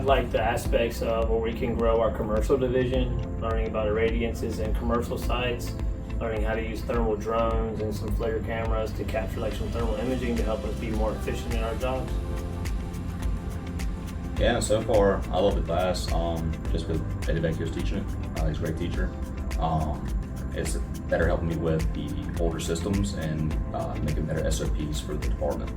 like the aspects of where we can grow our commercial division, learning about irradiances and commercial sites, learning how to use thermal drones and some FLIR cameras to capture like some thermal imaging to help us be more efficient in our jobs. Yeah, so far I love the class. Just with Eddie Vecchio's teaching it. He's a great teacher. It's better helping me with the older systems and making better SOPs for the department.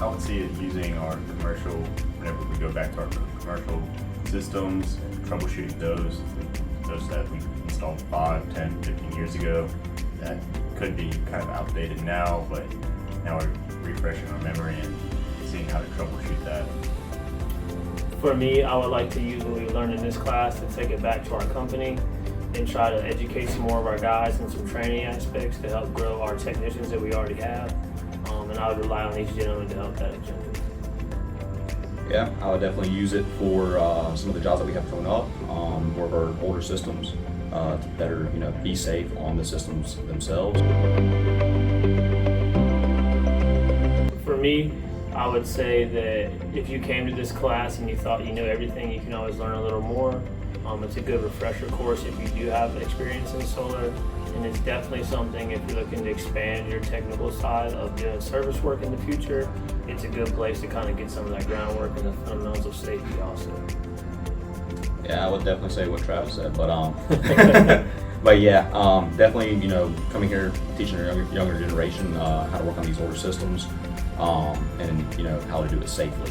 I would see it using our commercial, whenever we go back to our commercial systems and troubleshooting those that we installed 5, 10, 15 years ago. That could be kind of outdated now, but now we're refreshing our memory and seeing how to troubleshoot that. For me, I would like to use what we learned in this class to take it back to our company and try to educate some more of our guys in some training aspects to help grow our technicians that we already have. And I would rely on each gentleman to help that agenda. Yeah, I would definitely use it for some of the jobs that we have coming up, more of our older systems, to better, be safe on the systems themselves. For me, I would say that if you came to this class and you thought you knew everything, you can always learn a little more. It's a good refresher course if you do have experience in solar, and it's definitely something if you're looking to expand your technical side of doing service work in the future. It's a good place to kind of get some of that groundwork and the fundamentals of safety also. Yeah, I would definitely say what Travis said, but but yeah, definitely, coming here, teaching the younger generation how to work on these older systems, and how to do it safely.